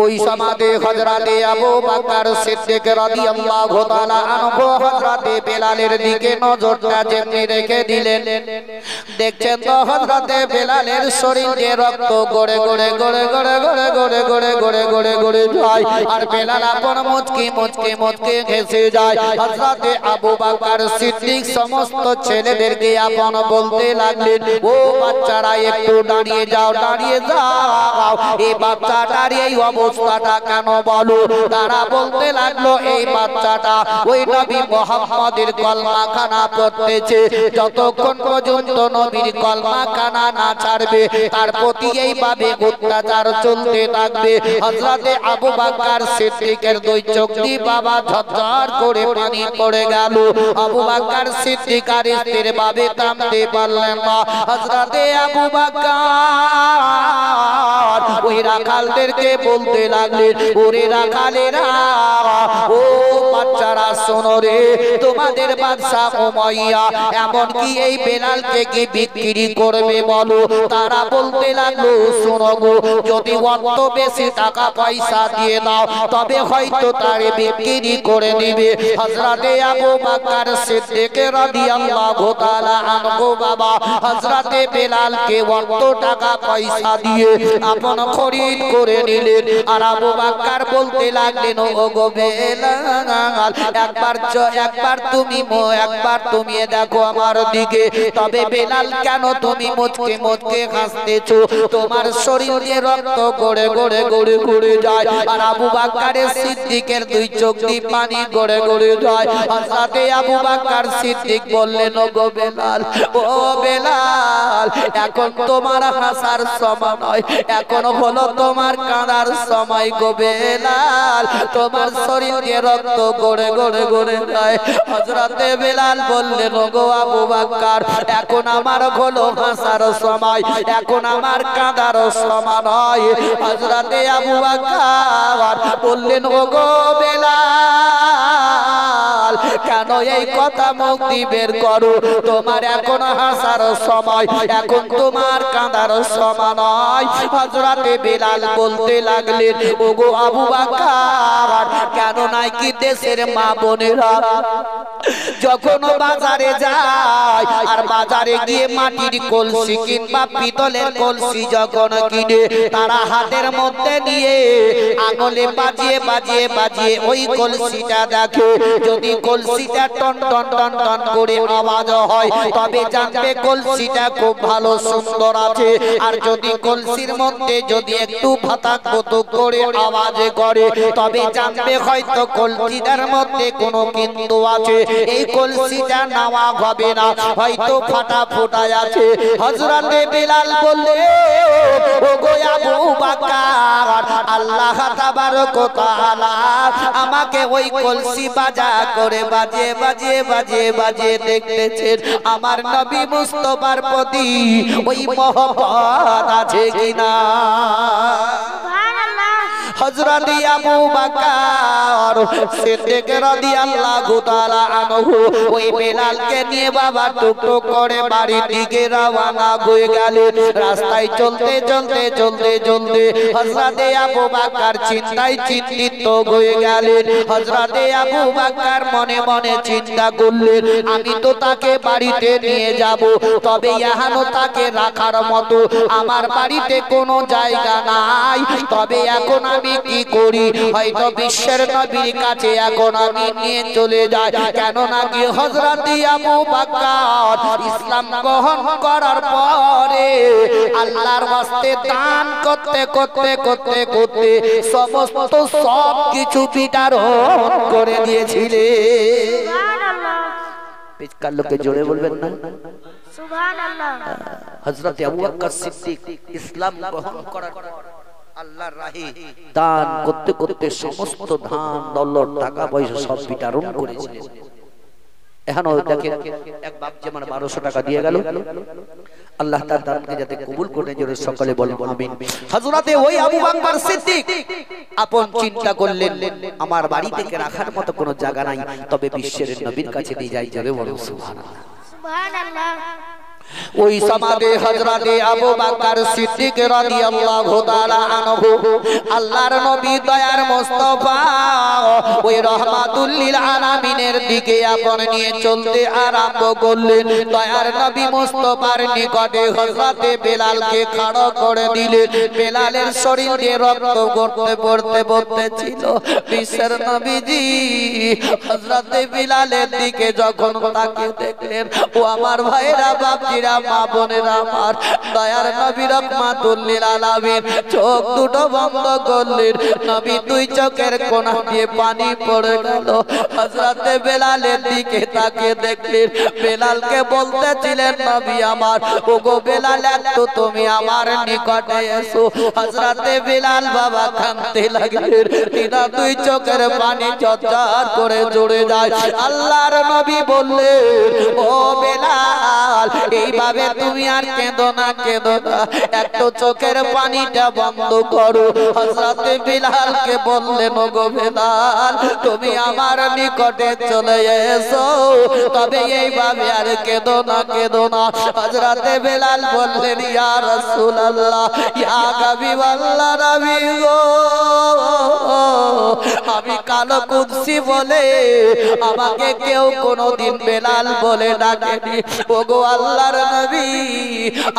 ওই সমাধি হযরতে আবু বকর সিদ্দিক রাদিয়াল্লাহু তাআলা আনহু হযরতে বেলালের দিকে নজরটা যেমনি রেখে দিলেন, দেখছেন তো হযরতে বেলালের শরীরে রক্ত গড়ে গড়ে গড়ে গড়ে গড়ে গড়ে গড়ে গড়ে গড়ে গড়ে যায়, আর বেলাল আপন মুচকি মুচকি মুচকি হেসে যায়। হযরতে আবু বকর সিদ্দিক সমস্ত ছেলেদেরকে আপন বলতে লাগলেন, ও বাচ্চারা একটু দাঁড়িয়ে যাও, দাঁড়িয়ে যাও, এই বাচ্চাটার এই অবস্থাটা কেন বলো? তারা বলতে লাগলো, এই বাচ্চাটা ওই নবী মুহাম্মদের কলমা খানা পড়তেছে, যতক্ষণ পর্যন্ত নবীর কলমা খানা না ছাড়বে তার প্রতি এইভাবে অত্যাচার চলতে থাকবে। হযরতে আবু বকর সিদ্দিকের দুই চোখ দিয়ে বাবা ঝরঝর করে পানি পড়ে গেল। আবু বকর সিদ্দিক আর স্থির ভাবে থামতে পারলেন না। হযরতে আবু বকর ওই রাখালদেরকে বলতে লাগলেন, ওরে রাখালেরা, ও বাচ্চারা শোনো রে, তোমাদের বাদশা উমাইয়া এমনকি এই বেলালকে কি বিক্রি করবে বলো? তারা বলতে লাগলো, শোনো গো, যদি অত বেশি টাকা পয়সা দিয়ে দাও তবে হয়তো তারে বিক্রি করে নিবে। হযরতে আবু বকর সিদ্দিক রাদিয়াল্লাহু তাআলা আনহু বাবা হযরতে বেলালকে অত টাকা পয়সা দিয়ে আপন খরিদ করে নিলেন। আর আবু বকর বলতে লাগলেন, ও গো বেলাল, একবার তুমি দেখো আমার দিকে। তবে বেলাল, কেন তুমি মুচকে মুচকে হাসতেছো? তোমার শরীরে রক্ত গড়ে গড়ে গড়ে গড়ে যায়। আর আবু বকর সিদ্দিকের দুই চোখ দিয়ে পানি গড়ে গড়ে যায়। হযরতে আবু বকর সিদ্দিক বললেন, ও গো বেলাল, ও বেলাল, এখন তোমার হাসার সময় নয়, এখন হলো তোমার কাঁদার সময় গো বেলাল, তোমার শরীরে রক্ত গড়ে গড়ে গড়ে যায়। হযরতে বেলাল বললেন, ও গো আবু বকর, এখন আমার হলো হাসার সময়, এখন আমার কাঁদার সময় নয়। হযরতে আবু বকর বললেন, ও গো বেলাল, কেন এই কথা মুখ দিয়ে বের করো? তোমার এখন হাসার সময়, এখন তোমার কাঁদার সময় নয়। হযরতে বেলাল বলতে লাগলেন, ও গো আবু বকর, কেন নাই কি দেশের মা বোনেরা যখন বাজারে যায়, আর বাজারে গিয়ে মাটির কলসি কিংবা পিতলের কলসি যখন কিনে, তারা হাতের মধ্যে নিয়ে আঙুলে বাজিয়ে বাজিয়ে বাজিয়ে ওই কলসিটা দেখে। যদি কলসিটা টন টন টন টন করে আওয়াজ হয় তবে জানবে কলসিটা খুব ভালো সুন্দর আছে। আর যদি কলসির মধ্যে যদি একটু ফাটাক ফুটুক করে আওয়াজ করে তবে জানবে হয়তো কলসিটার মধ্যে কোনো কিন্তু আছে, এই কলসিটা নেওয়া হবে না, হয়তো ফাটা ফোটায় আছে। হযরতে বেলাল বললেন, ও গো আবু বকর, আল্লাহ তাবারক ওয়া তাআলা আমাকে ওই কলসি বাজা করে বাজিয়ে বাজিয়ে বাজিয়ে বাজিয়ে দেখতেছেন, আমার নবী মুস্তাফার প্রতি ওই মহব্বত আছে কিনা। হযরত আবু বকর সিদ্দিক রাদিয়াল্লাহু তাআলা আনহু ওই বেলালকে নিয়ে বাবা টুকটুক করে বাড়ির দিকে রওনা হয়ে গেলেন। রাস্তায় চলতে চলতে চলতে চলতে হযরত আবু বকর চিন্তায় চিন্তিত হয়ে গেলেন। হযরত আবু বকর মনে মনে চিন্তা করলেন, আমি তো তাকে বাড়িতে নিয়ে যাব, তবে এখনো তাকে রাখার মতো আমার বাড়িতে কোনো জায়গা নাই। তবে এখন আমি কি করি? হয়তো বিশ্বের নবীর কাছে এখন আমি নিয়ে চলে যাই, কেন নাকি হযরত আবু বকর ইসলাম গ্রহণ করার পরে আল্লাহর ওয়াস্তে দান করতে করতে করতে করতে সমস্ত সব কিছু বিতরণ করে দিয়েছিলেন। সুবহানাল্লাহ। পিছকার লোকে জোরে বলবেন না সুবহানাল্লাহ। হযরত আবু বকর সিদ্দিক ইসলাম গ্রহণ করার আল্লাহর রাহে দান করতে করতে সমস্ত ধান দৌলত টাকা পয়সা সব বিতরণ করেছিলেন। এখনো দেখেন, এক বাপ যেমন 1200 টাকা দিয়ে গেল, আল্লাহ তার দানকে যাতে কবুল করে জোরে সকলে বলেন আমিন। হযরতে ওই আবু বকর সিদ্দিক আপন চিন্তা করলেন, আমার বাড়ি থেকে রাখার মতো কোনো জায়গা নাই, তবে বিশ্বের নবীর কাছে নিয়ে যাই, জোরে বলেন সুবহানাল্লাহ। সুবহানাল্লাহ। ওই সমাজে হযরতে আবু বকর সিদ্দিক রাদিয়াল্লাহু তাআলা আনহু আল্লাহর নবী দয়ার মুস্তাফা ওই রাহমাতুল লিল আলামিনের দিকে আপন নিয়ে চলতে আরম্ভ করলেন। দয়ার নবী মুস্তাফার নিকটে হযরতে বেলালকে খাড়া করে দিলেন। বেলালের শরীরে রক্ত গড়তে পড়তে পড়তে ছিল। বিশ্বের নবীজি হযরতে বেলালের দিকে যখন তাকিয়ে দেখলেন, ও আমার ভাইরা বাপজিরা মা বোনেরা আমার, দয়ার নবী রাহমাতুল লিল আলামিন চোখ দুটো বন্ধ করলেন। নবী দুই চোখের কোণা দিয়ে পানি পড়ে গেল। হযরতে বেলালের দিকে তাকিয়ে দেখলেন, বেলালকে বলতেছিলেন, নবী আমার, ওগো বেলাল একটু তুমি আমার নিকটে এসো। হযরতে বেলাল বাবা কাঁদতে লাগলেন, তিনা দুই চোখের পানি ঝরঝর করে ঝরে যায়। আল্লাহর নবী বললেন, ও বেলাল, এইভাবে তুমি আর কেঁদো না, কেঁদো না, একটু চোখের পানিটা বন্ধ করো। হযরতে বেলালকে বললেন, ওগো বেলাল, তুমি আমার নিকটে চলে এসো, তবে এইভাবে আর কেঁদো না, কেঁদো না। হযরতে বেলাল বললেন, ইয়া রাসূলুল্লাহ, ইয়া হাবিবাল্লাহ, নবী গো, আমি কালো কুদসি বলে আমাকে কেউ কোনোদিন বেলাল বলে ডাকেনি। ওগো আল্লাহর নবী,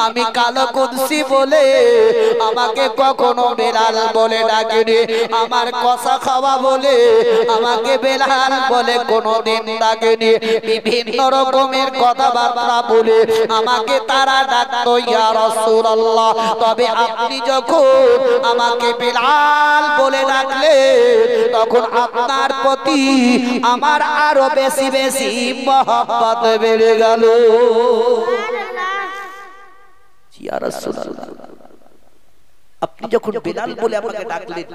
আমি কালো কুদসি বলে আমাকে কখনো বেলাল বলে ডাকেনি। আমার কষা খাওয়া বলে আমাকে বেলাল বলে কোনোদিন ডাকেনি। বিভিন্ন রকমের কথাবার্তা বলে আমাকে তারা ডাকতো ইয়া রাসূলুল্লাহ। তবে আপনি যখন আমাকে বেলাল বলে ডাকলে, তখন আপনার প্রতি আমার আরো বেশি বেশি মহব্বত বেড়ে গেল। ইয়া রাসূলুল্লাহ, আপনি যখন বেলাল বলে আমাকে ডাকলেন,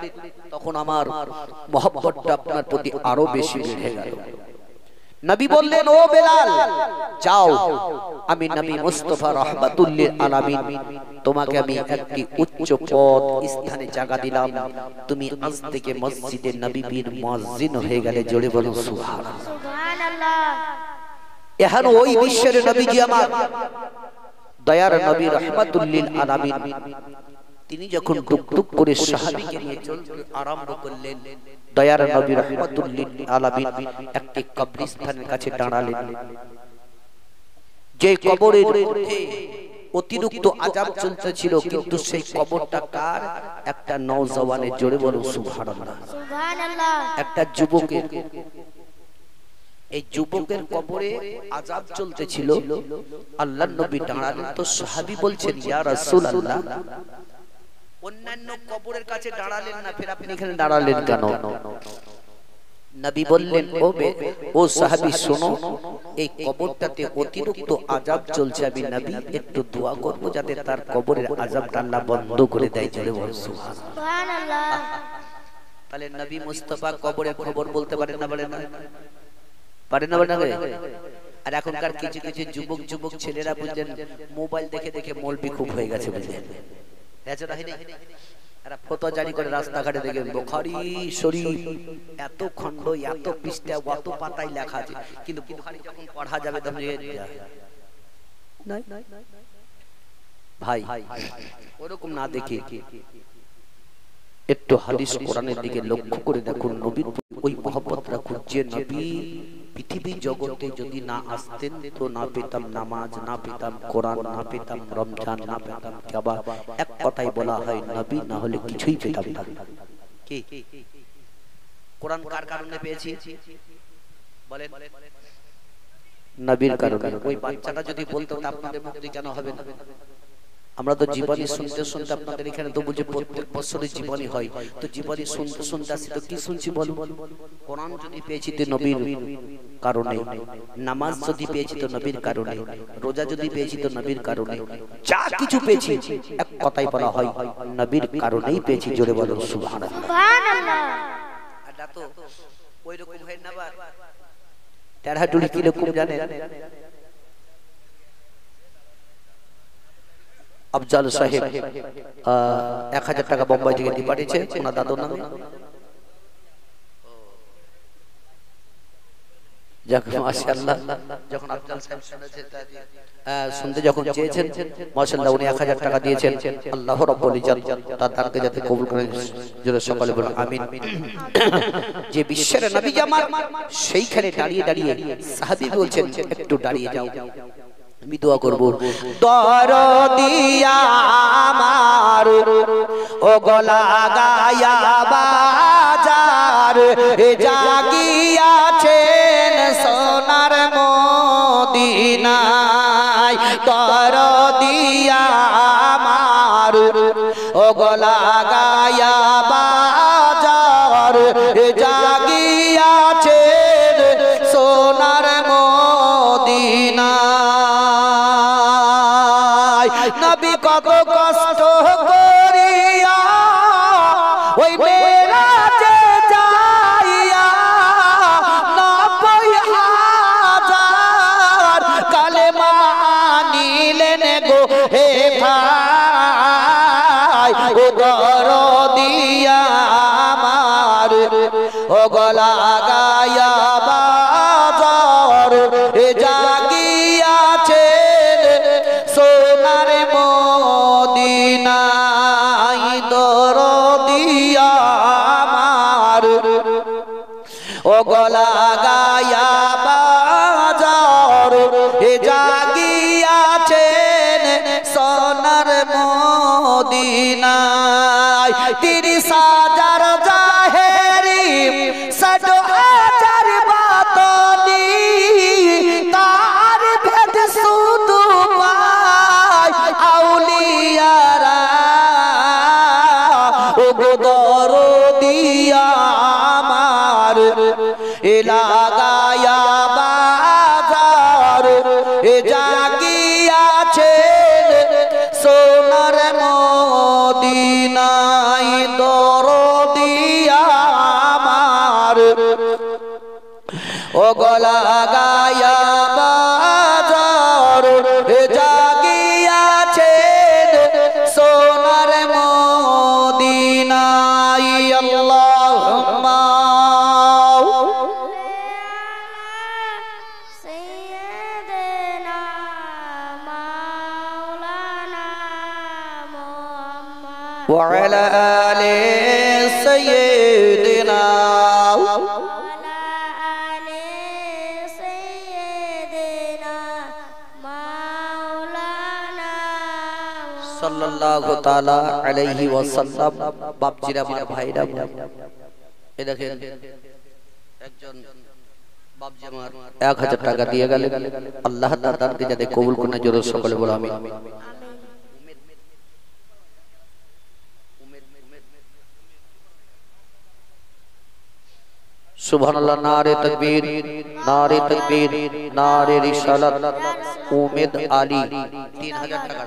তখন আমার মহব্বতটা আপনার প্রতি আরো বেশি বেড়ে গেল। নবী বললেন, ও বেলাল, যাও, আমি নবী মুস্তাফা রাহমাতুল লিল আলামিন তোমাকে আমি একটি উচ্চ পদ স্থানে জায়গা দিলাম। তুমি আজ থেকে মসজিদে নববীর মুয়াজ্জিন হয়ে গেলে। জোরে বলো সুবহানাল্লাহ, সুবহানাল্লাহ। এখন ওই বিশ্বের নবীজি আমার দয়ার নবী রাহমাতুল লিল আলামিন, তিনি যখন টুকটুক করে সাহাবীকে নিয়ে চলতে আরম্ভ করলেন, দয়ার নবী রাহমাতুল লিল আলামিন একটি কবরস্থানের কাছে দাঁড়ালেন। যে কবরের মধ্যে অতিরিক্ত আযাব চলতেছিল, কিন্তু সেই কবরটা কার? একটা নওজওয়ানের। জোরে বলো সুবহানাল্লাহ, সুবহানাল্লাহ। একটা যুবকের। এই যুবকের কবরে আযাব চলতেছিল। আল্লাহর নবী দাঁড়ালেন, তো সাহাবী বলছেন, ইয়া রাসূলুল্লাহ, অন্যান্য কবরের কাছে দাঁড়ালেন না, ফের আপনি এখানে দাঁড়ালেন কেন? নবী বললেন, ও সাহাবী শোনো, এই কবরটাতে অতিরিক্ত আযাব চলছে, আমি নবী একটু দোয়া করব যাতে তার কবরের আযাবটা আল্লাহ বন্ধ করে দেয়। জোরে বল সুবহানাল্লাহ। তাহলে নবী মুস্তাফা কবরের খবর বলতে পারেন না? বলেন না, পারেন না? বলেন না। আর এখনকার কিছু কিছু যুবক ছেলেরা বুঝলেন মোবাইল দেখে দেখে মৌলবি খুব হয়ে গেছে, বুঝলেন? এরা ফতোয়া জারি করে রাস্তাঘাটে দেখেন বুখারী শরীফ এত খণ্ড, এত পৃষ্ঠা, এত পাতায় লেখা আছে, কিন্তু বুখারী যখন পড়া যাবে তখন ভাই ওরকম না দেখে একটু হাদিস কোরআনের দিকে লক্ষ্য করে দেখুন। নবীর ওই মহব্বত রাখুন যে নবী পৃথিবী জগতে যদি না আসতেন তো না পেতাম নামাজ, না পেতাম কোরআন, না পেতাম রমজান, না পেতাম কাবা। এক কথাই বলা হয়, নবী না হলে কিছুই পেতাম না। কি কোরআন কার কারণে পেয়েছি বলেন? নবীর কারণে। ওই বাচ্চাটা যদি বলতো আপনাদের মুক্তি কেন হবে না? আমরা তো জীবনী শুনতে শুনতে, আপনাদের এখানে তো বুঝে প্রত্যেক বছরই জীবনী হয়, তো জীবনী শুনতে শুনতে আসি, তো কি শুনছি বল? কোরআন যদি পেয়েছি তো নবীর কারণে, নামাজ যদি পেয়েছি তো নবীর কারণে, রোজা যদি পেয়েছি তো নবীর কারণে, যা কিছু পেয়েছি এক কথাই বলা হয় নবীর কারণেই পেয়েছি। জোরে বলো সুবহানাল্লাহ, সুবহানাল্লাহ। এটা তো ওই রকম হয় না, বা তেরহাটুলি কি রকম জানেন? আফজাল সাহেব 1000 টাকা বোম্বাই থেকে দিয়ে পাঠিয়েছে ওনার দাদুর নামে। মাশাআল্লাহ যখন আফজাল সাহেব শুনতে যখন চেয়েছেন মাশাআল্লাহ উনি 1000 টাকা দিয়েছেন। আল্লাহ রাব্বুল ইজ্জত তার দানকে যাতে কবুল করেন, জোরে সকলে বলুন আমিন। যে বিশ্বের নবী আমার সেইখানে দাঁড়িয়ে দাঁড়িয়ে সাহাবী বলছেন একটু দাঁড়িয়ে যাও, আমি দোয়া করব। দরদিয়া আমার ও গলা গায়া বাজার জাগিয়াছেন সোনার মদিনায়। দরদিয়া আমার ও গলা গায়া বাজার জাগিয়াছেন সোনার মদিনায়। নবী কত কষ্ট করিয়া ওই মেরাজে যাইয়া 90,000 কালেমা নিলেন গো হে ভাই। ও দরদিয়া আমার ও গলা গায়া বাজার জাগিয়াছেন সোনার মদিনায়। দরদিয়া আমার ও গলা গায়া বাজার জাগিয়াছেন সোনার মদিনায়। 30,000 জাহেরি 60,000 বাতনি তার ভেদ শুধু পায় আউলিয়ারা। ও গো দরদিয়া আমার লাগায়া বাজার জাগিয়াছেন সোনার মদিনায়। দরদিয়া আমার ও গলা গায়া বাজার জাগিয়াছেন সোনার মদিনায়। আল্লাহুম্মা সাইয়্যিদিনা মাওলানা মুহাম্মদ ওয়া আলা আলি সাইয়্যিদিনা সাল্লাল্লাহু তাআলা আলাইহি ওয়াসাল্লাম। বাপজিরা আমার ভাইরা, এই দেখেন একজন বাপজি আমার 1000 টাকা দিয়ে গেলেন। আল্লাহ তাআলা তাকে যাতে কবুল করেন, জোরে সকলে বলো আমিন। সুবহানাল্লাহ। নারে তাকবীর, নারে তাকবীর, নারে রিসালাত। উমেদ আলী 3000 টাকা,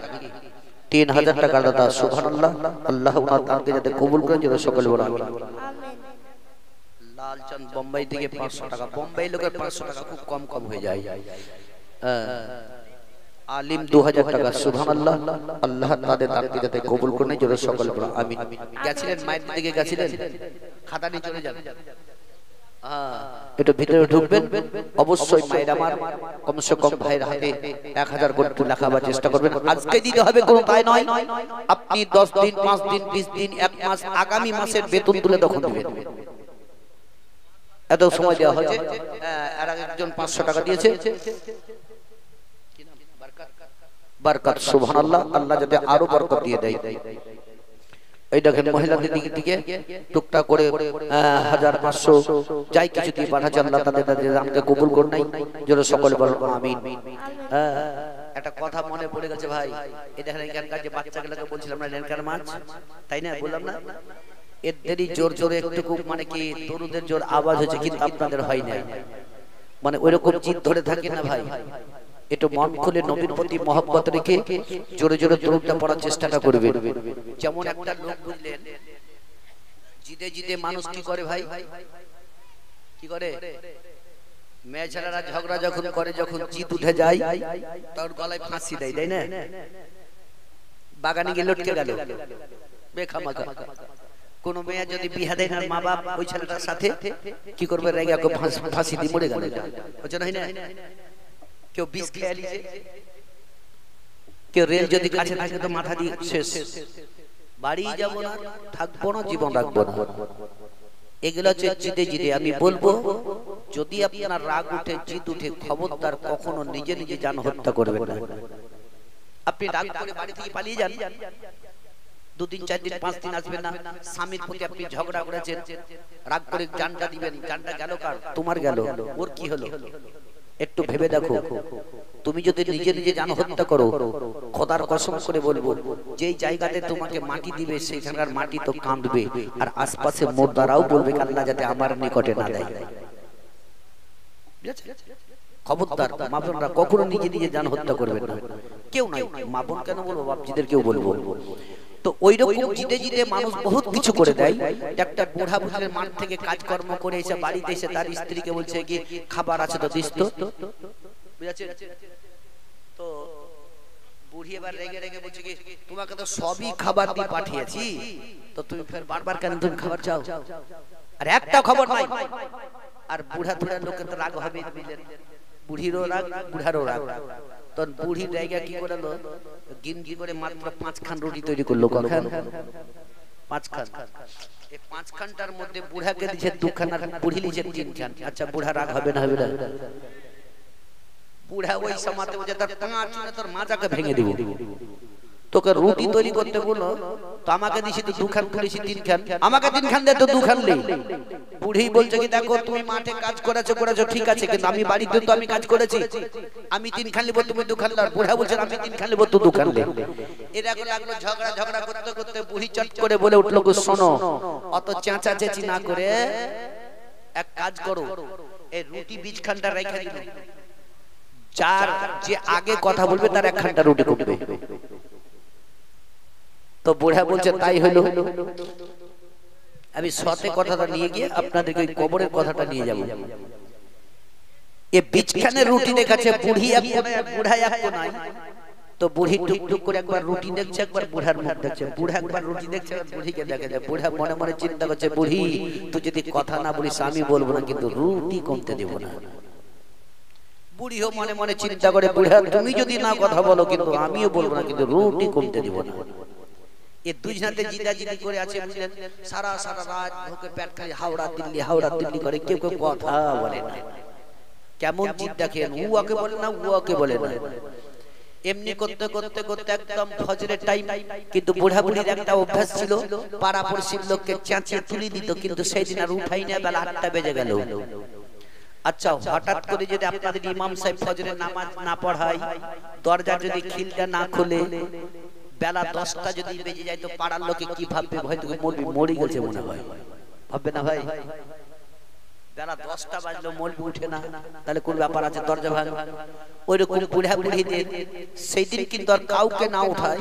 3000 টাকা দাদা। সুবহানাল্লাহ। আল্লাহ ওনার দানকে যাতে কবুল করেন, জোরে সকলে বলো আমিন। লালচন্দ বোম্বাই থেকে 500 টাকা। বোম্বাই লোকের 500 টাকা খুব কম কম হয়ে যায়। আলিম 2000 টাকা। সুবহানাল্লাহ। আল্লাহ তাদের দানকে যাতে কবুল করেন, জোরে সকলে বলো আমিন। গেছিলেন মায়ের দিকে গেছিলেন, খাতা নিয়ে চলে যান। একটু ভিতরে ঢুকবেন। অবশ্যই মায়ের আমার কমসে কম ভাইয়ের হাতে 1000 করে লেখাবার চেষ্টা করবেন। আজকে দিতে হবে কোনো তাই নয়, আপনি 10 দিন 5 দিন 20 দিন 1 মাস আগামী মাসের বেতন তুলে তখন দিবেন। এত সময় দেওয়া হয়েছে। আর একজন 500 টাকা দিয়েছে, বরকত। সুবহানাল্লাহ। আল্লাহ যাতে আরো বরকত দিয়ে দেয়। এই দেখেন মহিলাদের দিক থেকে টুকটাক করে 1500 যাই কিছু দিয়ে পাঠাচ্ছে। আল্লাহ তাদের আমাকে কবুল করুন, নাই জোরে সকলে বলুন আমিন। একটা কথা মনে পড়ে গেছে ভাই, এই দেখেন এখানকার যে বাচ্চাগুলোকে বলছিলাম না লেনকার মাছ, তাই না বললাম না, এদেরই জোর জোরে একটু মানে কি তরুণদের জোর আওয়াজ হচ্ছে, কিন্তু আপনাদের হয় না। মানে ওইরকম জিদ ধরে থাকে না ভাই। একটু মন খুলে নবীর প্রতি মহব্বত রেখে জোরে জোরে দরুদটা পড়ার চেষ্টাটা করবেন। যেমন একটা লোক বুঝলেন জিদে জিদে মানুষ কি করে ভাই, কি করে মেয়ে ছেলেরা ঝগড়া যখন করে, যখন জিদ উঠে যায় তার গলায় ফাঁসি দেয়, তাই না? বাগানে গিয়ে লটকে গেল বেখামাখা, কোনো মেয়ে যদি বিয়ে দেয় না মা বাপ ওই ছেলেটার সাথে কি করবে, রেগে ওকে ফাঁসি দিয়ে মরে গেল, বুঝছো না? কেউ বিষ খেয়ে নিছে, কেউ রেল যদি কাছে থাকে তো মাথা দিয়ে শেষ, বাড়ি যাবো না, থাকবো না, জীবন রাখবো না। এগুলো হচ্ছে জিতে জিতে। আমি বলবো যদি আপনার রাগ উঠে, জিত উঠে, খবরদার কখনো নিজে নিজে জান হত্যা করবেন না। আপনি রাগ করে বাড়ি থেকে পালিয়ে যান, 2 দিন 4 দিন 5 দিন আসবেন না। স্বামীর প্রতি আপনি ঝগড়া করেছেন, রাগ করে জানটা দিবেন, জানটা গেল কার? তোমার গেল, ওর কি হলো? একটু ভেবে দেখো। তুমি যদি নিজে নিজে জান হত্যা করো, খোদার কসম করে বলবো যেই জায়গাতে তোমাকে মাটি দিবে সেইখানকার মাটি তো কাঁদবে, আর আশপাশে মুর্দারাও বলবে আল্লাহ যাতে আমার নিকটে না দেয়। খবরদার মা বোনরা কখনো নিজে নিজে জান হত্যা করবেন না। কেউ নাই, মা বোন কেন বলবো, বাপজিদের কেউ বলবো। তো ওই রকম জিতে জিতে মানুষ বহুত কিছু করে দেয়। একটা বুড়া বুড়ির মাঠ থেকে কাজকর্ম করে এসে বাড়িতে এসে তার স্ত্রীকে বলছে কি খাবার আছে তো দিস তো, বুঝাচ্ছেন? তো বুড়ি এবার রেগে রেগে বলছে কি তোমাকে তো সবই খাবার দিয়ে পাঠিয়েছি, তো তুমি ফের বারবার কেন তুমি খাবার চাও? আর একটা খবর নাই। আর বুড়া বুড়ার লোকের তো রাগ হবে, বুঝলেন? বুড়িরও রাগ, বুড়ারও রাগ। তখন বুড়ি জায়গা কি করলো, গিনগি করে মাত্র 5 খান রুটি তৈরি করলো। কখন? 5 খান। এই 5 খানটার মধ্যে বুড়াকে দিয়েছে 2 খান আর বুড়ি লিছে 3 খান। আচ্ছা বুড়া রাগ হবে না? হবে না। বুড়া ওই সময়তে বলে তার পাঁচ চুনে তোর মাজাকে ভেঙে দিব। তোকে রুটি তৈরি করতে বলো তো আমাকে দিছি তো 2 খান, করেছি 3 খান, আমাকে 3 খান দে তো 2 খান নেই। বুড়ি বলছে কি দেখো তুমি মাঠে কাজ করেছো ঠিক আছে, কিন্তু আমি বাড়িতে তো আমি কাজ করেছি, আমি 3 খান নিব, তুমি 2 খান নাও। বুড়া বলছে আমি 3 খান নিব, তো 2 খান নে। এরকম লাগলো ঝগড়া করতে করতে বুড়ি চট করে বলে উঠলো গো শোনো, অত চেঁচা চেঁচি না করে এক কাজ করো, এই রুটি বীজ খানটা রেখে দিও, যার যে আগে কথা বলবে তার 1 খানটা রুটি করবে। তো বুড়া বলছে তাই হলো। আমি সতে কথাটা নিয়ে গিয়ে আপনাদেরকে ওই কবরের কথাটা নিয়ে যাব। এই বিছখানে রুটি দেখাচ্ছে, বুড়ি এক কোণে বুড়া এক কোণায়। তো বুড়ি টুকটুক করে একবার রুটি দেখছে, একবার বুড়ার মুখ দেখছে। বুড়া একবার রুটি দেখছে, বুড়িকে দেখে যায়। বুড়া মনে মনে চিন্তা করছে বুড়ি তুই যদি কথা না বলিস আমি বলবো না, কিন্তু রুটি কমতে দেব না। বুড়িও মনে মনে চিন্তা করে বুড়া তুমি যদি না কথা বলো কিন্তু আমিও বলবো না, কিন্তু রুটি কমতে দেব না। এই দুজনাতে জিদাজিদি করে আছে, বুঝলেন? সারা সারা রাত ভোকে পেট খালি হাওড়া দিল্লি করে, কেউ কেউ কথা বলে না। কেমন জিদ দেখেন, উয়াকে বলে না, উয়াকে বলে না। এমনি করতে করতে করতে একদম ফজরের টাইম। কিন্তু বুড়া বুড়ির একটা অভ্যাস ছিল, পাড়া পড়শির লোককে চেঁচিয়ে তুলে দিত, কিন্তু সেই দিন আর উঠাই না, বেলা 8টা বেজে গেল। আচ্ছা হঠাৎ করে যদি আপনাদের ইমাম সাহেব ফজরের নামাজ না পড়ায়, দরজা যদি খিলটা না খুলে, বেলা 10টা যদি বেজে যায়, তো পাড়ার লোকে কি ভাববে? হয়তো মরে গেছে মনে হয়, ভাববে না ভাই? বেলা 10টা বাজলো মলবি উঠে না, তাহলে কোন ব্যাপার আছে? দরজা ভাঙ। ওইরকম বুড়া বুড়িদের সেই দিন কিন্তু আর কাউকে না উঠায়,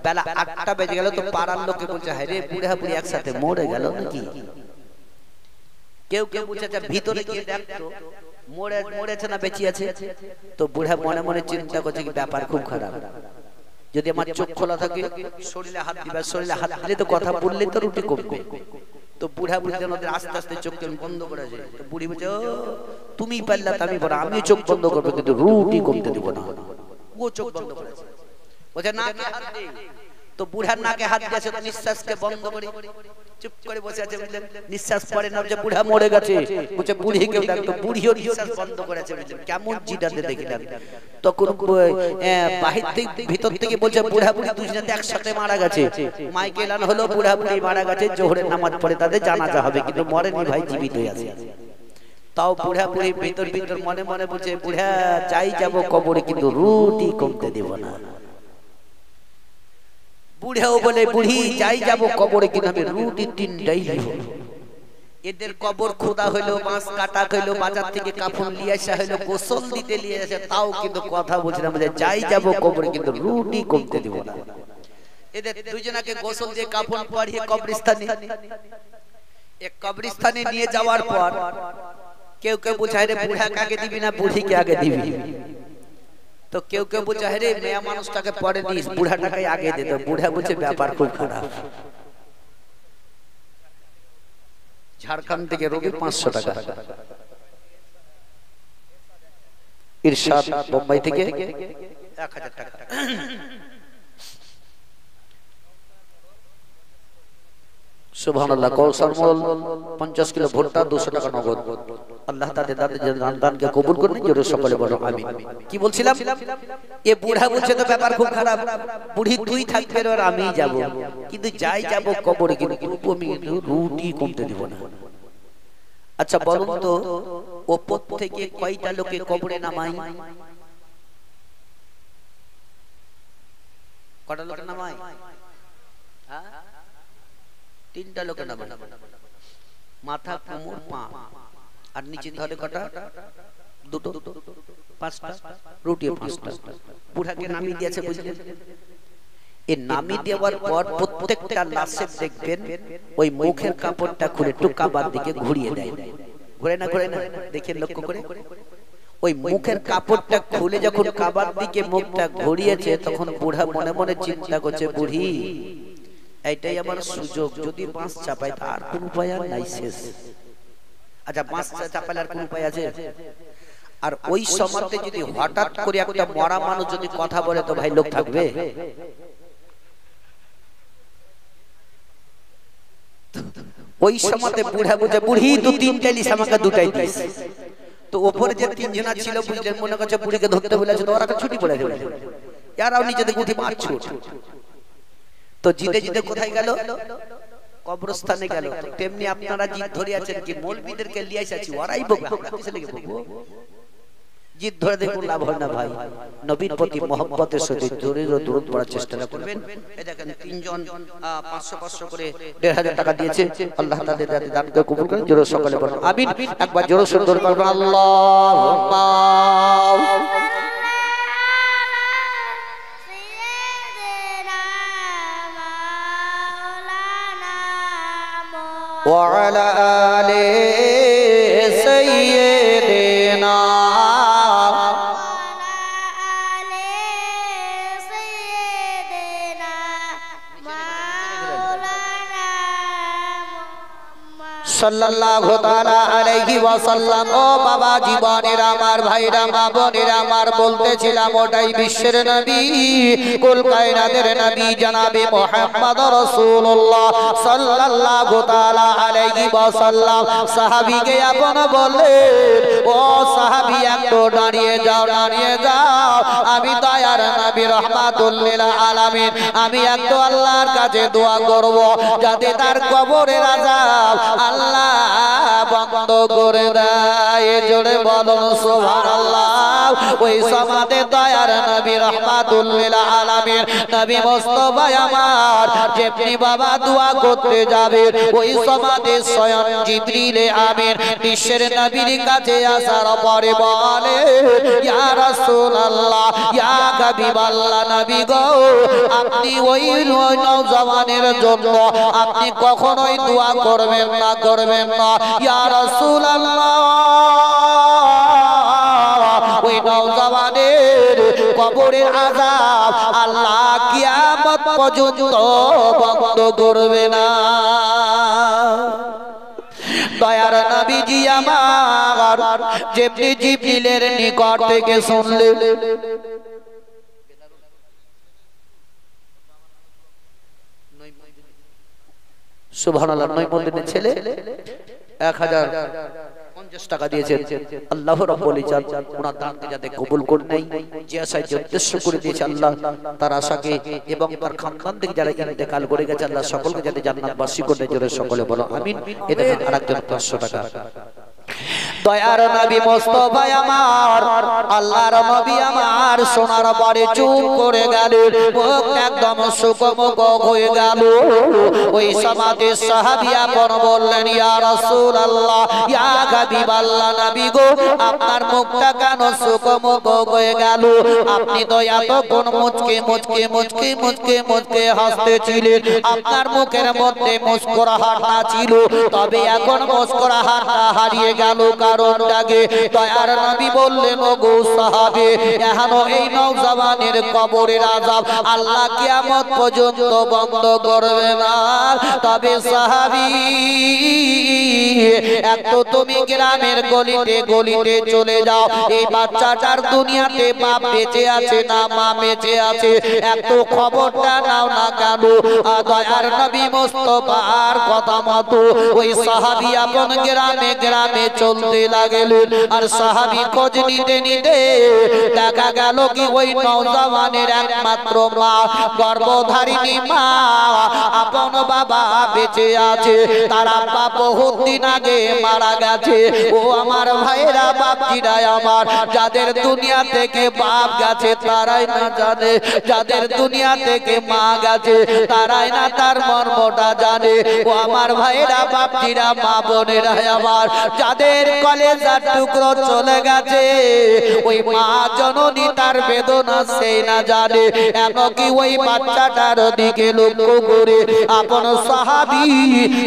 বেলা 8টা বেজে গেল তো পাড়ার লোকে বলছে হ্যাঁ রে বুড়া বুড়ি একসাথে মরে গেল নাকি। কেউ কেউ বলছে ভিতরে গিয়ে দেখতো মরেছে না বেঁচে আছে। তো বুড়া মনে মনে চিন্তা করছে কি ব্যাপার খুব খারাপ, যদি আমার চোখ খোলা থাকে শরীরে হাত দিবে, শরীরে হাত দিলে তো কথা বললে তো রুটি কমবে। তো বুড়া বুড়ি যেন আস্তে আস্তে চোখ বন্ধ করে যায়। তো বুড়ি বলছে তুমি পারলে আমি বড়, আমি চোখ বন্ধ করবো কিন্তু রুটি কমতে দেবো না। ও চোখ বন্ধ করেছে, বলছে না হাত দে। তো বুড়ার নাকে হাত দিয়েছে, নিঃশ্বাসকে বন্ধ করে চুপ করে বসে আছে, বুঝলেন? নিঃশ্বাস পড়ে না, যে বুড়া মরে গেছে। বলছে বুড়িকে দেখতো, বুড়িও নিঃশ্বাস বন্ধ করেছে, বুঝলেন? কেমন জিদাতে দেখিলাম। তখন বাহির থেকে ভিতর থেকে বলছে বুড়া বুড়ি দুজনে একসাথে মারা গেছে। মাইকে এলান হলো বুড়া বুড়ি মারা গেছে, জোহরের নামাজ পড়ে তাদের জানাজা হবে, কিন্তু মরেনি ভাই, জীবিত আছে। তাও বুড়া বুড়ি ভিতর ভিতর মনে মনে বলছে বুড়া যাই যাব কবরে, কিন্তু রুটি কমতে দেব না। বুড়াও বলে বুড়ি যাই যাব কবরে, কিন্তু আমি রুটি 3টাই দিব। এদের কবর খোদা হইলো, বাঁশ কাটা হইলো, বাজার থেকে কাফন নিয়ে আসা হইলো, গোসল দিতে নিয়ে আসে, তাও কিন্তু কথা বলছিলাম যে যাই যাব কবরে, কিন্তু রুটি কমতে দিব না। এদের দুজনাকে গোসল দিয়ে কাফন পরিয়ে কবরস্থানে নিয়ে যাওয়ার পর কেউ কেউ বুঝায় রে বুড়াকে আগে দিবি না বুড়িকে আগে দিবি। তো কেউ কেউ বলছে রে মেয়া মানুষটাকে পরে দিস, বুড়াটাকে আগে দে। তো বুড়া বলছে ব্যাপার খুব খারাপ। ঝাড়খণ্ড থেকে রোগী 500 টাকা, ইরশাদ বোম্বাই থেকে 1000 টাকা, সুবহানাল্লাহ। কৌশল মোল 50 কিলো ভুট্টা 200 টাকা নগদ। আল্লাহ তাদের দানকে কবুল করুন, জোরে সকলে বলো আমিন। কি বলছিলাম, এ বুড়া বলছে তো ব্যাপার খুব খারাপ, বুড়ি তুই থাকবে আর আমি যাব, কিন্তু যাই যাব কবরে, কিন্তু আমি রুটি কমতে দিব না। আচ্ছা বলুন তো, ওপর থেকে কয়টা লোকে কবরে নামাই? কটা লোকে নামাই? হ্যাঁ, 3টা লোকে নামাই। মাথা, কোমর, পা, আর নিচে ধরে কটা? 2টো, 5টা, রুটি 5টা। বুড়াকে নামিয়ে দিয়েছে, বুঝলেন? এই নামিয়ে দেওয়ার পর প্রত্যেকটা লাশের দেখবেন ওই মুখের কাপড়টা খুলে টুকাবার দিকে ঘুরিয়ে দেয়। ঘুরে না, ঘুরে না, দেখেন লক্ষ্য করে। ওই মুখের কাপড়টা খুলে যখন কাবার দিকে মুখটা ঘুরিয়েছে, তখন বুড়া মনে মনে চিন্তা করছে, বুড়ি এইটাই আমার সুযোগ, যদি বাঁশ চাপাই তার কোন উপায় আর নাই, শেষ। আচ্ছা বাঁশ চাপালে আর কোন উপায় আছে? আর ওই সময়তে যদি হঠাৎ করে একটা মরা মানুষ যদি কথা বলে, তো ভাই লোক থাকবে? ওই সময়তে বুড়া বুঝে, বুড়ি 2-3টাই লিস, আমাকে 2টাই দিস। তো উপরে যে 3 জনা ছিল, বুঝলেন, মনে করছে বুড়িকে ধরতে বলেছে, তো ওরা ছুটি পড়ে গেল, যারাও নিজেদের গুটি মারছো। তো জিতে জিতে কোথায় গেল? কবরস্থানে গেল। তেমনি আপনারা জিদ ধরে আছেন কি, মৌলবীদেরকে লিয়ে আইছি, ওরাই বকবে, আমরা কিসে লেগে বকবো? জিদ ধরে দেখুন, লাভ হয় না ভাই। নবীর প্রতি মহব্বতের সাথে জোরে দরুদ পড়ার চেষ্টা করবেন। এই দেখেন 3 জন 500 করে 1500 টাকা দিয়েছে। আল্লাহ তাদের দানকে কবুল করেন, জোরে সকলে বলুন আমিন। একবার জোরে সুন্দর করবেন আল্লাহুম্মা। وعلى آل سيدنا সাল্লাল্লাহু তাআলা আলাইহি ওয়াসাল্লাম। ও বাবা জীবনের আমার ভাইরা, মা বোনেরা আমার, বলতেছিলাম ওটাই বিশ্বের নবী, কুল কায়নাতের নবী জনাবে মুহাম্মদ রাসূলুল্লাহ সাল্লাল্লাহু তাআলা আলাইহি ওয়াসাল্লাম সাহাবীকে আপন বললেন, ও সাহাবী একটু দাঁড়িয়ে যাও, দাঁড়িয়ে যাও, আমি দয়ার নবী রাহমাতুল লিল আলামিন, আমি একটু আল্লাহর কাছে দোয়া করব, যাতে তার কবরের আযাব আল্লাহ বন্ধ করে দেয়। জোরে বলুন সুবহানাল্লাহ। ওই সমাদে দয়ার নবী রাহমাতুল লিল আলামিন নবী মুস্তাফা আমার যেমনি বাবা দোয়া করতে যাবে, ওই সমাদে স্বয়ং জিবরিল আমিন বিশ্বের নবীর কাছে আসার পরে বলে, ইয়া রাসূলুল্লাহ, ইয়া হাবিবাল্লাহ, নবী গো, আপনি ওই নওজওয়ানের জন্য আপনি কখনোই দোয়া করবেন না, করবেন না। ইয়া রাসূলুল্লাহ, ওই নওজওয়ানের কবরের আযাব আল্লাহ কিয়ামত পর্যন্ত বন্ধ করবে না। দয়ার নবীজি আমার যেমনি জিবরিলের নিকট থেকে শুনলেন, সুবহানাল্লাহ, নয় মদিনের ছেলে 1050 টাকা দিয়েছেন। আল্লাহ রাব্বুল ইজ্জত ওনার দানকে যাতে কবুল করে নেয়, যে আশায় যে উদ্দেশ্য করে দিয়েছে আল্লাহ, তার আশাকে এবং তার খানদান থেকে যারা ইন্তেকাল করে গেছে, আল্লাহ সকলকে যাতে জান্নাতবাসী করে, জোরে সকলে বলো আমিন। এই দেখেন আরেকজন 500 টাকা। দয়ার নবী মুস্তাফা আমার, আল্লাহর নবী আমার শোনার পরে চুপ করে গেলেন, মুখ একদম শুকমুখ হয়ে গেল। ওই সমাজে সাহাবী আপন বললেন, ইয়া রাসূলুল্লাহ, ইয়া হাবিবাল্লাহ, নবী গো, আপনার মুখটা কেন শুকমুখ হয়ে গেল? আপনি তো এতক্ষণ মুচকে মুচকে মুচকে মুচকে মুচকে হাসতেছিলেন, আপনার মুখের মধ্যে মুস্কুরাহাটটা ছিল, তবে এখন মুস্কুরাহাটটা হারিয়ে গেল, কারণটাকে? দয়ার নবী বললেন, ও গো সাহাবী, এখনো এই নওজওয়ানের কবরের আযাব আল্লাহ কিয়ামত পর্যন্ত বন্ধ করবে না। তবে সাহাবী একটু তুমি গ্রামের গলিতে গলিতে চলে যাও, এই বাচ্চাটার দুনিয়াতে বাপ বেঁচে আছে না মা বেঁচে আছে, একটু খবরটা নাও না কেন। দয়ার নবী মুস্তাফার কথা মতো ওই সাহাবী আপন গ্রামে গ্রামে চলতে লাগলেন। আর সাহাবী খোঁজ নিতে নিতে দেখা গেল কি ওই নওজওয়ানের একমাত্র মা, গর্ভধারিণী মা, আপন বাবা বেঁচে আছে, তার আব্বা বহুত দিন আগে মারা গেছে। ও আমার ভাইরা বাপজিরা আমার, যাদের দুনিয়া থেকে বাপ গেছে তারাই না জানে, যাদের দুনিয়া থেকে মা গেছে তারাই না তার মর্মটা জানে। ও আমার ভাইরা বাপজিরা মা বোনেরা আমার, যাদের কলেজার টুকরো চলে গেছে ওই মা জননী তার বেদনা সেই না জানে। এমনকি ওই বাচ্চাটার দিকে লক্ষ্য করে আপন সাহাবী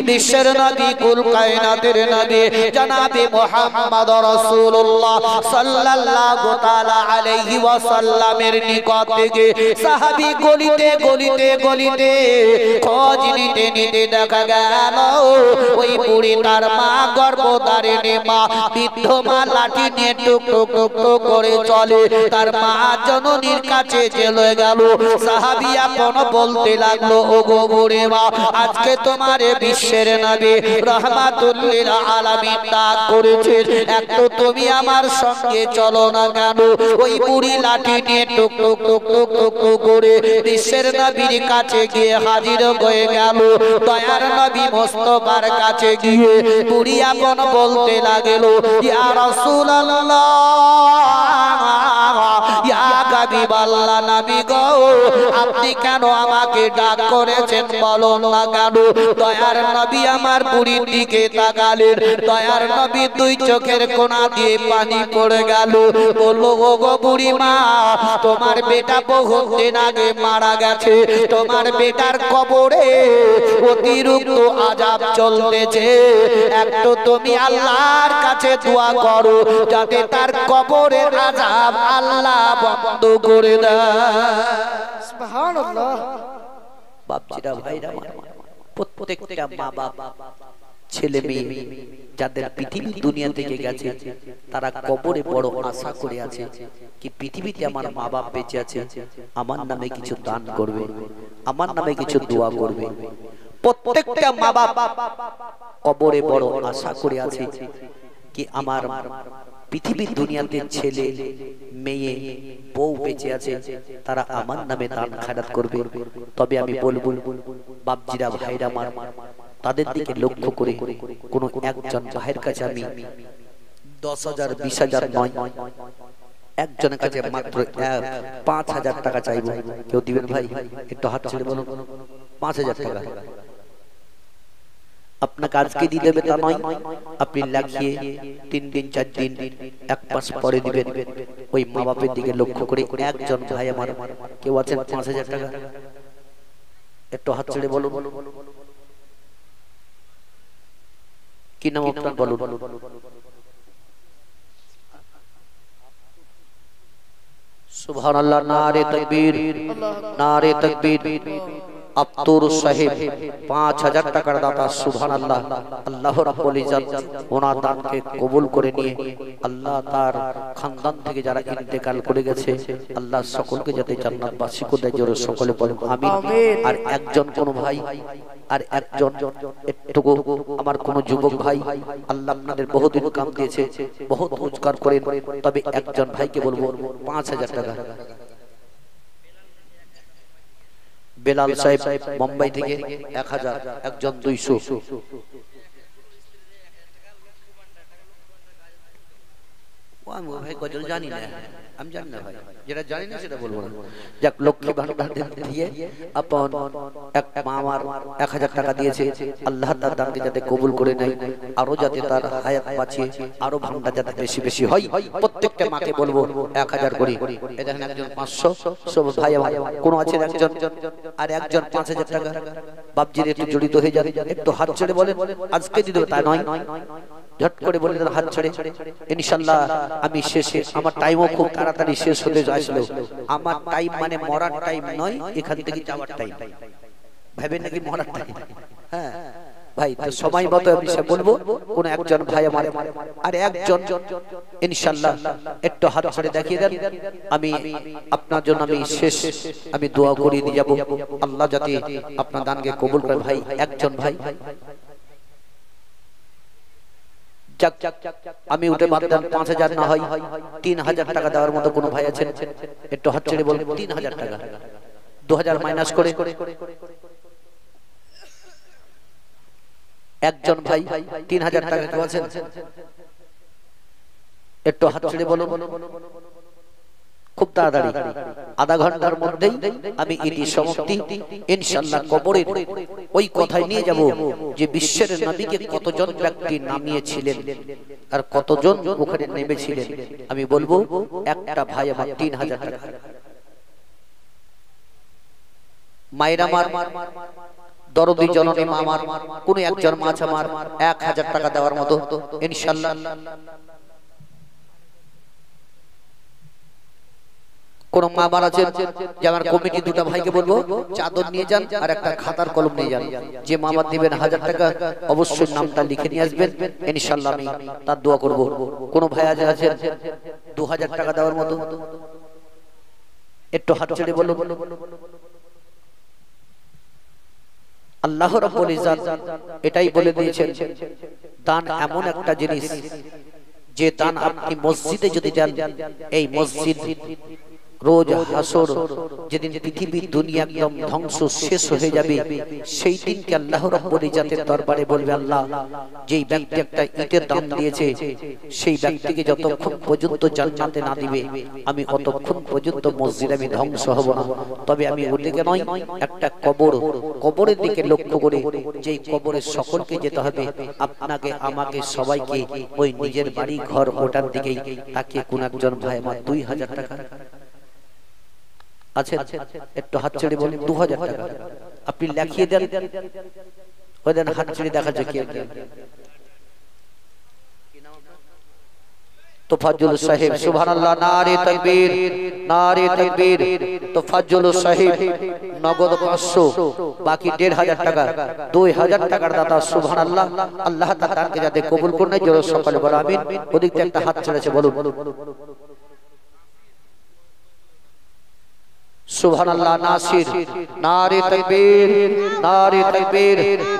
বিশ্বের নবী কুল কায়নাতের নবী জনাবে মুহাম্মদ রাসূলুল্লাহ সাল্লাল্লাহু তাআলা আলাইহি ওয়াসাল্লামের নিকট থেকে সাহাবী গলিতে গলিতে গলিতে খোঁজ নিতে নিতে দেখা গেল ওই বুড়ি তার মা, গর্ভধারিণী মা, বৃদ্ধ মা লাঠি নিয়ে টুক টুক টুক টুক করে চলে তার মা জননীর কাছে চলে গেল। সাহাবী আপন বলতে লাগলো, ও গো বুড়ি মা, আজকে তোমার বিশ্বের নবী রাহমাতুল লিল আলামিন ডাক করেছে, একটু তুমি আমার সঙ্গে চলো না কেন। ওই বুড়ি লাঠি নিয়ে টুক টুক টুক টুক টুক টুক করে বিশ্বের নবীর কাছে গিয়ে হাজির হয়ে গেল। দয়ার নবী মুস্তাফার কাছে গিয়ে বুড়ি আপন বলতে লাগলো, ইয়া রাসূলুল্লাহ, ইয়া হাবিবাল্লাহ, নবী গো, আপনি কেন আমাকে ডাক করেছেন বলো না কেন। দয়ার নবী আমার বুড়ির দিকে তাকালেন, দয়ার নবী দুই চোখের কোণা দিয়ে পানি পড়ে গেল। বললো, ও গো বুড়ি মা, তোমার বেটা বহুত দিন আগে মারা গেছে, তোমার বেটার কবরে অতিরিক্ত আযাব চলতেছে, একটু তুমি আল্লাহর কাছে দোয়া করো যাতে তার কবরের আযাব আল্লাহ বন্ধ করে দেয়। সুবহানাল্লাহ। বাপজিরা ভাইরা, প্রত্যেকটা মা বাপ ছেলে মেয়ে যাদের পৃথিবী দুনিয়া থেকে গেছে তারা কবরে বড় আশা করে আছে কি পৃথিবীতে আমার মা বাপ বেঁচে আছে, আমার নামে কিছু দান করবে, আমার নামে কিছু দোয়া করবে। প্রত্যেকটা মা বাপ কবরে বড় আশা করে আছে কি আমার পৃথিবীর দুনিয়াতে ছেলে মেয়ে বউ বেঁচে আছে, তারা আমার নামে দান খায়রাত করবে। তবে আমি বলবো বাপজিরা ভাইরা আমার, তাদের দিকে লক্ষ্য করে কোন একজন ভাইয়ের কাছে আমি 10,000 20,000 নয়, একজনের কাছে মাত্র 5,000 টাকা চাইবো। কেউ দিবেন ভাই? একটু হাত ছেড়ে বলুন। 5,000 টাকা আপনাকে আজকে দিয়ে দেবে তা নয়, আপনি লাগিয়ে 3 দিন 4 দিন 1 মাস পরে দিবেন। ওই মা বাপের দিকে লক্ষ্য করে একজন ভাই আমার কেউ আছেন 5,000 টাকা? একটু হাত ছেড়ে বলুন। কি নাম আপনার বলুন? সুবহানাল্লাহ, নারে তাকবীর, নারে তাকবীর। আব্দুর সাহেব 5,000 টাকার দাতা। সুবহানাল্লাহ। আল্লাহ রাব্বুল ইজ্জত ওনার দানকে কবুল করে নিয়ে আল্লাহ তার খানদান থেকে যারা ইন্তেকাল করে গেছে আল্লাহ সকলকে যাতে জান্নাতবাসী করে দেয়, জোরে সকলে বলেন আমিন। আর একজন কোন ভাই, আর একজন একটুকু আমার কোন যুবক ভাই, আল্লাহ আপনাদের বহুত ইনকাম দিয়েছে, বহুত রোজগার করেন, তবে একজন ভাইকে বলবো 5,000 টাকা। বেলাল সাহেব মুম্বাই থেকে 1,000, একজন 200। ও আমি ভাই গজল জানি না, আমি জানি না ভাই, যেটা জানি না সেটা বলবো না। যাক, লক্ষ্মী ভান্ডার দিয়ে আপন এক মা আমার 1,000 টাকা দিয়েছে, আল্লাহ তার দানকে যাতে কবুল করে নেয়, আরো যাতে তার হায়াত বাঁচিয়ে আরো ভান্ডার যাতে বেশি বেশি হয়। প্রত্যেকটা মাকে বলবো 1,000 করে। এই দেখেন একজন 500, সব ভাই আমার কোন আছে একজন, আর একজন 5,000 টাকা। বাপজির একটু জড়িত হয়ে যাবে, একটু হাত ছেড়ে বলেন আজকে দিয়ে দেবে তা নয়, ঝট করে বলে হাত ছেড়ে। ইনশাআল্লাহ আমি শেষে, আমার টাইমও খুব তাড়াতাড়ি শেষ হতে যাচ্ছিল। আমার টাইম মানে মরার টাইম নয়, এখান থেকে যাওয়ার টাইম। ভাবেন নাকি মরার টাইম? হ্যাঁ, ভাই তো সময় মতো আমি সে বলবো কোন একজন ভাই আমার আর একজন ইনশাআল্লাহ একটু হাত ছেড়ে দেখিয়ে দেন আমি আপনার জন্য আমি শেষ আমি দোয়া করে দিয়ে যাব আল্লাহ যাতে আপনার দানকে কবুল করে ভাই একজন ভাই আমি উঠে বাদ দেন 5000 না হয় 3000 টাকা দেওয়ার মতো কোন ভাই আছেন একটু হাত ছেড়ে বলুন 3000 টাকা 2000 মাইনাস করে একজন ভাই 3000 টাকা কেউ আছেন একটু হাত ছেড়ে বলুন খুব তাড়াতাড়ি আধা ঘন্টার মধ্যেই আমি এটি সমাপ্তি ইনশাআল্লাহ কবরের ওই কথাই নিয়ে যাব যে বিশ্বের নবীকে কতজন ব্যক্তি নামিয়েছিলেন আর কতজন ওখানে নেমেছিলেন আমি বলবো একটা ভাই আমার 3000 টাকা মায়ের আমার দরদি জননী মা আমার কোন একজন মাছ আমার 1000 টাকা দেওয়ার মতো ইনশাআল্লাহ কোন মা মারা আছেন যে আমার কমিটি দুটো ভাইকে বলবো চাদর নিয়ে যান আর একটা খাতার কলম নিয়ে যান যে মামা দিবেন 1000 টাকা অবশ্যই নামটা লিখে নিয়ে আসবেন ইনশাআল্লাহ আমি তার দোয়া করব কোন ভাই আছেন 2000 টাকা দেওয়ার মতো একটু হাত ছেড়ে বলুন আল্লাহ রাব্বুল ইজ্জত এটাই বলে দিয়েছেন দান এমন একটা জিনিস যে দান আপনি মসজিদে যদি দেন এই মসজিদ রোজ হাসর যেদিন পৃথিবী দুনিয়া একদম ধ্বংস শেষ হয়ে যাবে সেই দিনকে আল্লাহ রাব্বুল ইজ্জতের দরবারে বলবে আল্লাহ যেই ব্যক্তি একটা ইটের দাম দিয়েছে সেই ব্যক্তিকে যতক্ষণ পর্যন্ত জান্নাতে না দিবে আমি অতক্ষণ পর্যন্ত মসজিদ আমি ধ্বংস হব না তবে আমি ওদিকে নয় একটা কবরের দিকে লক্ষ্য করে যেই কবরে সকলকে যেতে হবে আপনাকে আমাকে সবাইকে ওই নিজের বাড়ি ঘর ওটার দিকেই তাকিয়ে কোন একজন ভাই আমার 2000 টাকা আচ্ছা একটু হাত ছেড়ে বলুন 2000 টাকা আপনি লিখিয়ে দেন ওই দেন হাত ছেড়ে দেখা যায় কি তোফাজ্জল সাহেব সুবহানাল্লাহ নারে তাকবীর তোফাজ্জল সাহেব নগদ 500 বাকি 1500 টাকা 2000 টাকার দাতা সুবহানাল্লাহ আল্লাহ তাআলাকে যাতে কবুল করে নেয় জোরে সকলে বলো আমিন ওদিক থেকে একটা হাত ছেড়েছে বলুন সুবহানাল্লাহ নাসির নারে তাকবীর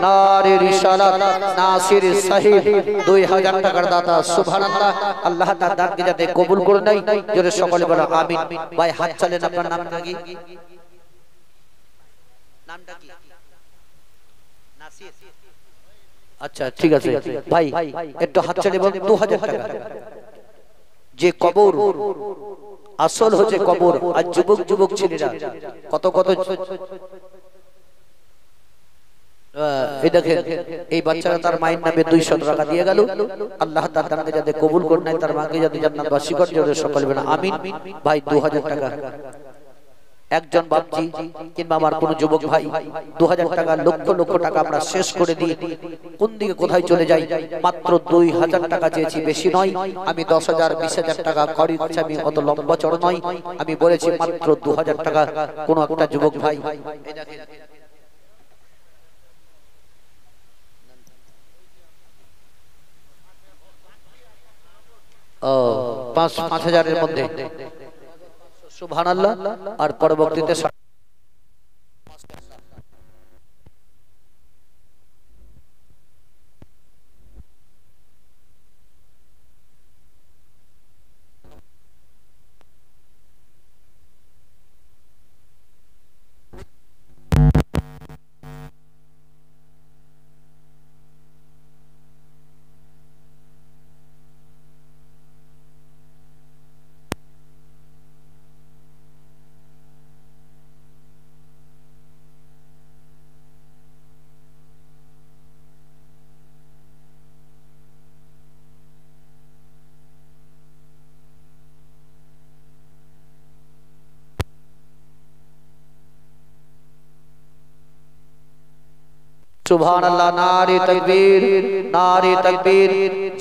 নারে রিসালাত নাসির সাহেব 2000 টাকার দাতা সুবহানাল্লাহ আল্লাহ তাআলা দানকে যাতে কবুল করে নেয় জোরে সকলে বলো আমিন ভাই হাত চালেন আপনার নামটা কি নাসির আচ্ছা ঠিক আছে ভাই একটু হাত চালিয়ে বলুন 2000 টাকা যে কবর আসল হচ্ছে কবর আর যুবক ছেলেরা কত এই দেখেন এই বাচ্চারা তার মায়ের নামে 200 টাকা দিয়ে গেল আল্লাহ তাআলা তাকে যাতে কবুল করে নেয় তার মাকে যাতে জান্নাতবাসী করে জোরে সকলে বলেন আমিন ভাই 2000 টাকা একজন বাপজি কিংবা আমার কোন যুবক ভাই 2000 টাকা লক্ষ টাকা আমরা শেষ করে দিই কোন দিকে কোথায় চলে যাই মাত্র 2000 টাকা চেয়েছি বেশি নয় আমি 10000 20000 টাকা করি আমি অত লম্বা চড় নয় আমি বলেছি মাত্র 2000 টাকা কোন একটা যুবক ভাই এই দেখেন ও 5000 এর মধ্যে সুবহানাল্লাহ আর পরবর্তীতে সুবহানাল্লাহ নারে তাকবীর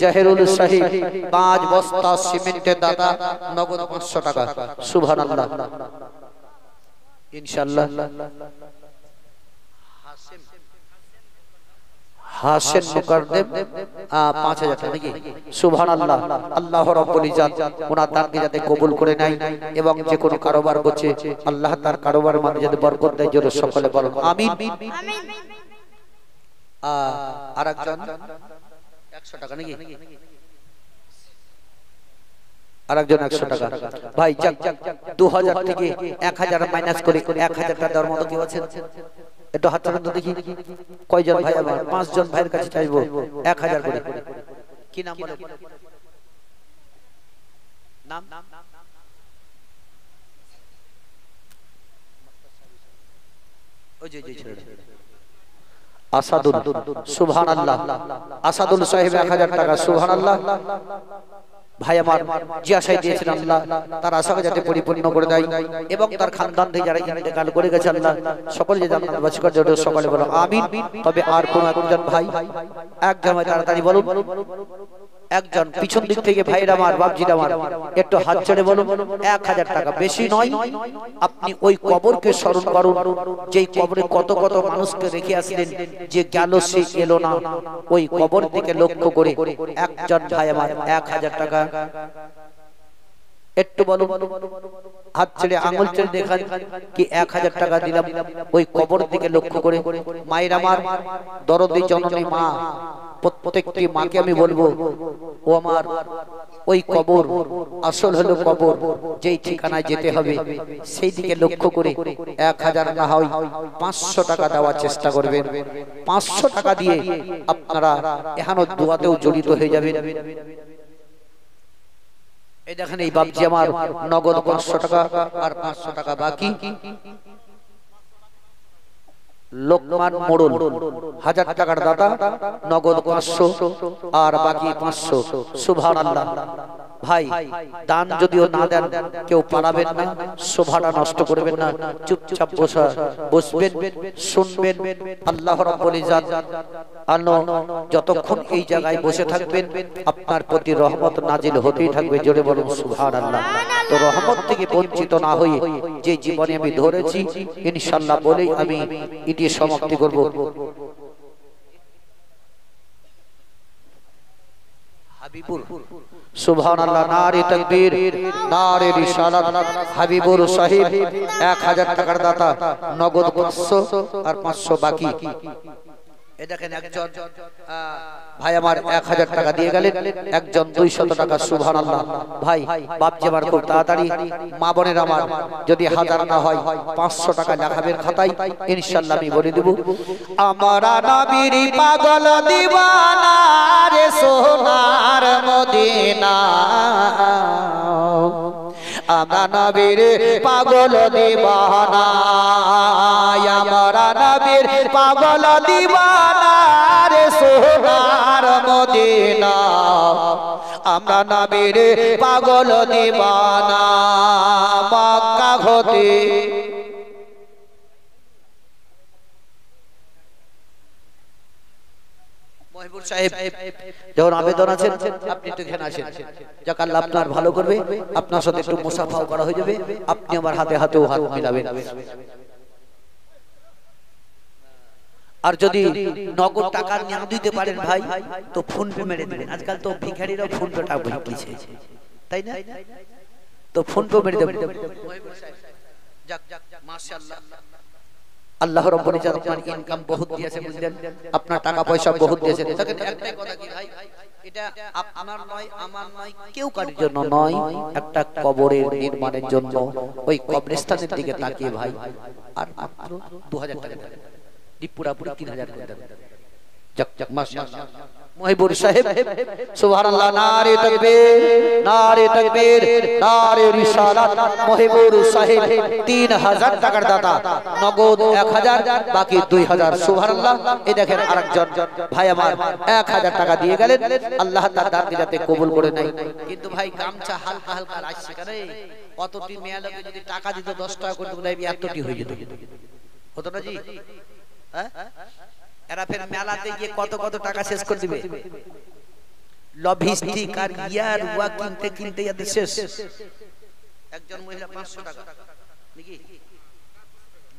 জাহিরুল সাহিব 5 বস্তা সিমেন্টের দাতা নগদ 500 টাকা সুবহানাল্লাহ ইনশাআল্লাহ হাসেন মুকাররম 5000 টাকা নাকি সুবহানাল্লাহ আল্লাহ রাব্বুল ইজ্জত ওনার দানকে যাতে কবুল করে নেয় এবং যে কোনো কারোবার করছে আল্লাহ তার কারোবার মধ্যে যাতে বরকত দেয় জোরে সকলে বলুন আমিন আমিন আরেকজন 100 টাকা নাকি আরেকজন 100 টাকা ভাই যাক 2000 থেকে 1000 মাইনাস করে 1000 টাকা দেওয়ার মতো কেউ আছেন একটু হাত তুলুন তো দেখি কয়জন ভাই আমার 5 জন ভাইয়ের কাছে চাইবো 1000 করে কি নাম বলে নাম ওই যে ছেলেটা আসাদুল সুবহানাল্লাহ আসাদুল সাহেব 1000 টাকা সুবহানাল্লাহ ভাই আমার জিয়া সাহেব দিয়েছেন আল্লাহ তার আশাকে যাতে পরিপূর্ণ করে দেয় এবং তার খানদান থেকে যারা ইন্তেকাল করে গেছে আল্লাহ সকলে যে জান্নাত বাসী করে দেয় সকলে বলো আমিন তবে আর কোন একজন ভাই এক জামায় তাড়াতাড়ি বলুন একজন পিছন দিক থেকে ভাইরা আমার বাপজিরা আমার একটু হাত ছেড়ে বলুন 1000 টাকা বেশি নয় আপনি ওই কবরকে স্মরণ করুন যেই কবরে কত কত মানুষকে রেখে আসলেন যে গেল সে এলো না ওই কবর থেকে লক্ষ্য করে একজন ভাই আমার 1000 টাকা একটু বলুন হাত ছেড়ে আঙুল ছেড়ে দেখান কি 1000 টাকা দিলাম ওই কবর দিকে লক্ষ্য করে মায়ের আমার দরদি জননী মা প্রত্যেকটি মাকে আমি বলবো ও আমার ওই কবর আসল হলো কবর যেই ঠিকানায় যেতে হবে সেই দিকে লক্ষ্য করে 1000 না হয় 500 টাকা দেওয়ার চেষ্টা করবেন 500 টাকা দিয়ে আপনারা এখানে দোয়াতেও জড়িত হয়ে যাবেন এই দেখেন এই বাপজি আমার নগদ 500 টাকা আর 500 টাকা বাকি লোকমান মোড়ল 1000 টাকার দাতা নগদ 500 আর বাকি 500 সুবহানাল্লাহ ভাই দান যদিও না দেন কেউ পালাবেন না শোভাটা নষ্ট করবেন না চুপচাপ বসবেন শুনবেন আল্লাহ রাব্বুল ইজ্জত যতক্ষণ এই জায়গায় বসে থাকবেন আপনার প্রতি রহমত নাজিল হতেই থাকবে জোরে বলুন সুবহানাল্লাহ তো রহমত থেকে বঞ্চিত না হয়ে যে জীবনে আমি ধরেছি ইনশাআল্লাহ বলেই আমি এটি সমাপ্তি করব হাবিবুর সুবহানাল্লাহ নারে তাকবীর নারে রিসালাত হাবিবুর সাহেব 1000 টাকার দাতা নগদ 500 আর 500 বাকি এই দেখেন একজন ভাই আমার 1000 টাকা দিয়ে গেলেন একজন 200 টাকা সুবহানাল্লাহ ভাই বাপজি আমার খুব তাড়াতাড়ি মা বোনের আমার যদি 1000 না হয় 500 টাকা লেখাবেন খাতায় ইনশাআল্লাহ আমি বলে দেব আমরা নবীর পাগল দিওয়ানা রে সোনার মদিনা আমরা নবীর পাগল দিওয়ানা আমরা নবীর পাগল দিওয়ানা রে সোনার মদিনা আমরা নবীর পাগল দিওয়ানা মক্কা হতে মহিবুর সাহেব যখন আবেদন আছেন আপনি একটু এখানে আসেন যাক আল্লাহ আপনার ভালো করবে আপনার সাথে একটু মুসাফাও করা হয়ে যাবে আপনি আমার হাতে হাতেও হাত মিলাবেন আর যদি নগদ টাকা না দিতে পারেন ভাই তো ফোন পে মেরে দিবেন আজকাল তো ভিখারিরাও ফোন পে টাকা ভুলিছে তাই না তো ফোন পে মেরে দেবেন যাক মাশাআল্লাহ আল্লাহ রাব্বুল ইজ্জত আপনার ইনকাম বহুত দিয়েছে বুঝলেন আপনার টাকা পয়সা বহুত দিয়েছে দেখেন একটাই কথা কি ভাই এটা আপনার নয় আমার নয় কেউ কারোর জন্য নয় একটা কবরের নির্মাণের জন্য ওই কবরস্থানের দিকে তাকিয়ে ভাই আর মাত্র 2000 টাকা দেন পুরাপুরি 3000 টাকা দেন যাক যাক মাশাআল্লাহ মহিবুর সাহেব সুবহানাল্লাহ নারে তাকবীর নারে রিসালাত মহিবুর সাহেব 3000 টাকার দাতা নগদ 1000 বাকি 2000 সুবহানাল্লাহ এই দেখেন আরেকজন ভাই আমার 1000 টাকা দিয়ে গেলেন আল্লাহ তার দান যাতে কবুল করে নেয় কিন্তু ভাই গামছা হালকা হালকা আসছে কেন কতটি মেয়ালকে যদি টাকা দিত 10 টাকা করে দিলে এতটি হয়ে যেত হতো না জি হ্যাঁ এরা ফের মেলাতে গিয়ে কত কত টাকা শেষ করে দিবে লবিস্টিক আর ইয়ার ওয়া কিনতে কিনতে এদের শেষ একজন মহিলা 500 টাকা নাকি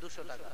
200 টাকা